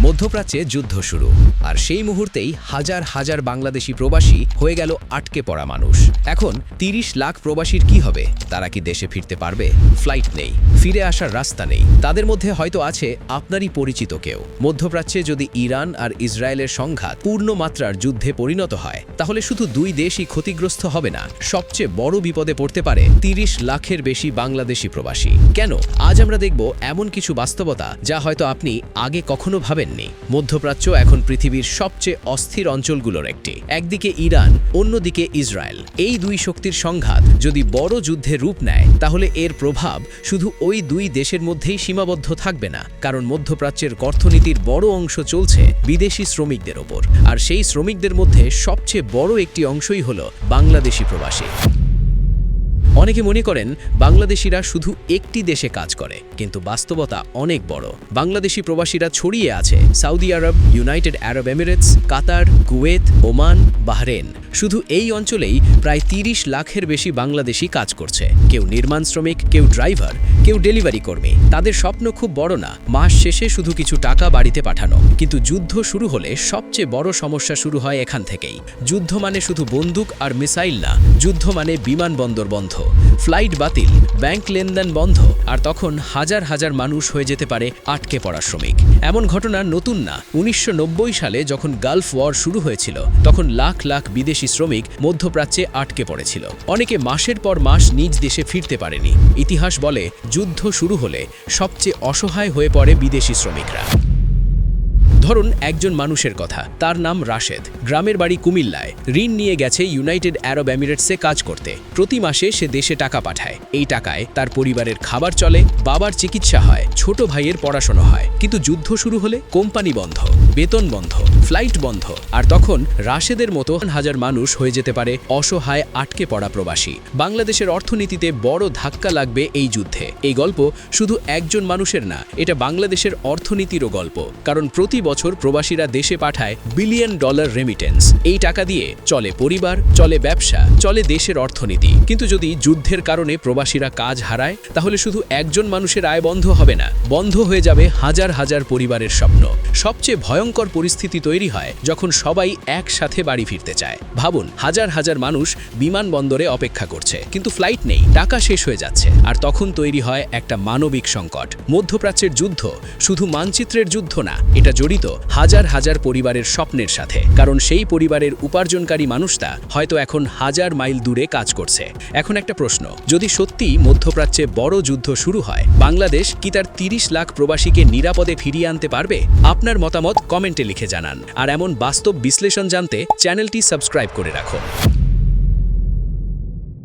মধ্যপ্রাচ্যে যুদ্ধ শুরু, আর সেই মুহূর্তেই হাজার হাজার বাংলাদেশি প্রবাসী হয়ে গেল আটকে পড়া মানুষ। এখন ৩০ লাখ প্রবাসীর কি হবে? তারা কি দেশে ফিরতে পারবে? ফ্লাইট নেই, ফিরে আসার রাস্তা নেই। তাদের মধ্যে হয়তো আছে আপনারই পরিচিত কেউ। মধ্যপ্রাচ্যে যদি ইরান আর ইসরায়েলের সংঘাত পূর্ণ মাত্রার যুদ্ধে পরিণত হয়, তাহলে শুধু দুই দেশই ক্ষতিগ্রস্ত হবে না, সবচেয়ে বড় বিপদে পড়তে পারে ৩০ লাখের বেশি বাংলাদেশি প্রবাসী। কেন? আজ আমরা দেখব এমন কিছু বাস্তবতা যা হয়তো আপনি আগে কখনো ভাবেননি। মধ্যপ্রাচ্য এখন পৃথিবীর সবচেয়ে অস্থির অঞ্চলগুলোর একটি। একদিকে ইরান, অন্যদিকে ইসরায়েল। এই দুই শক্তির সংঘাত যদি বড় যুদ্ধে রূপ নেয়, তাহলে এর প্রভাব শুধু ওই দুই দেশের মধ্যেই সীমাবদ্ধ থাকবে না, কারণ মধ্যপ্রাচ্যের অর্থনীতির বড় অংশ চলছে বিদেশি শ্রমিকদের ওপর। আর সেই শ্রমিকদের মধ্যে সবচেয়ে বড় একটি অংশই হলো বাংলাদেশি প্রবাসী। অনেকে মনে করেন বাংলাদেশিরা শুধু একটি দেশে কাজ করে, কিন্তু বাস্তবতা অনেক বড়। বাংলাদেশি প্রবাসীরা ছড়িয়ে আছে সৌদি আরব, ইউনাইটেড আরব এমিরেটস, কাতার, কুয়েত, ওমান, বাহরেন। শুধু এই অঞ্চলেই প্রায় ৩০ লাখের বেশি বাংলাদেশি কাজ করছে। কেউ নির্মাণ শ্রমিক, কেউ ড্রাইভার, কেউ ডেলিভারি কর্মী। তাদের স্বপ্ন খুব বড় না, মাস শেষে শুধু কিছু টাকা বাড়িতে পাঠানো। কিন্তু যুদ্ধ শুরু হলে সবচেয়ে বড় সমস্যা শুরু হয় এখান থেকেই। যুদ্ধ মানে শুধু বন্দুক আর মিসাইল না, যুদ্ধ মানে বিমানবন্দর বন্ধ, ফ্লাইট বাতিল, ব্যাংক লেনদেন বন্ধ, আর তখন হাজার হাজার মানুষ হয়ে যেতে পারে আটকে পড়া শ্রমিক। এমন ঘটনা নতুন না। ১৯৯০ সালে যখন গালফ ওয়ার শুরু হয়েছিল, তখন লাখ লাখ বিদেশি শ্রমিক মধ্যপ্রাচ্যে আটকে পড়েছিল। অনেকে মাসের পর মাস নিজ দেশে ফিরতে পারেনি। ইতিহাস বলে, যুদ্ধ শুরু হলে সবচেয়ে অসহায় হয়ে পড়ে বিদেশি শ্রমিকরা। ধরুন একজন মানুষের কথা, তার নাম রাশেদ, গ্রামের বাড়ি কুমিল্লায়। ঋণ নিয়ে গেছে ইউনাইটেড আরব এমিরেটসে কাজ করতে। প্রতি মাসে সে দেশে টাকা পাঠায়। এই টাকায় তার পরিবারের খাবার চলে, বাবার চিকিৎসা হয়, ছোট ভাইয়ের পড়াশোনা হয়। কিন্তু যুদ্ধ শুরু হলে কোম্পানি বন্ধ, বেতন বন্ধ, ফ্লাইট বন্ধ, আর তখন রাশেদের মতো হাজার মানুষ হয়ে যেতে পারে অসহায় আটকে পড়া প্রবাসী। বাংলাদেশের অর্থনীতিতে বড় ধাক্কা লাগবে এই যুদ্ধে। এই গল্প শুধু একজন মানুষের না, এটা বাংলাদেশের অর্থনীতিরও গল্প। কারণ প্রতি বছর প্রবাসীরা দেশে পাঠায় বিলিয়ন ডলার রেমিটেন্স। এই টাকা দিয়ে চলে পরিবার, চলে ব্যবসা, চলে দেশের অর্থনীতি। কিন্তু যদি যুদ্ধের কারণে প্রবাসীরা কাজ হারায়, তাহলে শুধু একজন মানুষের আয় বন্ধ হবে না, বন্ধ হয়ে যাবে হাজার হাজার পরিবারের স্বপ্ন। সবচেয়ে ভয়ঙ্কর পরিস্থিতি তৈরি হয় যখন সবাই একসাথে বাড়ি ফিরতে চায়। ভাবুন, হাজার হাজার মানুষ বিমানবন্দরে অপেক্ষা করছে, কিন্তু ফ্লাইট নেই, টাকা শেষ হয়ে যাচ্ছে। আর তখন তৈরি হয় একটা মানবিক সংকট। মধ্যপ্রাচ্যের যুদ্ধ শুধু মানচিত্রের যুদ্ধ না, এটা জড়িত হাজার হাজার পরিবারের স্বপ্নের সাথে। কারণ সেই পরিবারের উপার্জনকারী মানুষটা হয়তো এখন হাজার মাইল দূরে কাজ করছে। এখন একটা প্রশ্ন, যদি সত্যি মধ্যপ্রাচ্যে বড় যুদ্ধ শুরু হয়, বাংলাদেশ কি তার ৩০ লাখ প্রবাসীকে নিরাপদে ফিরিয়ে আনতে পারবে? আপনার মতামত কমেন্টে লিখে জানান। আর এমন বাস্তব বিশ্লেষণ জানতে চ্যানেলটি সাবস্ক্রাইব করে রাখুন।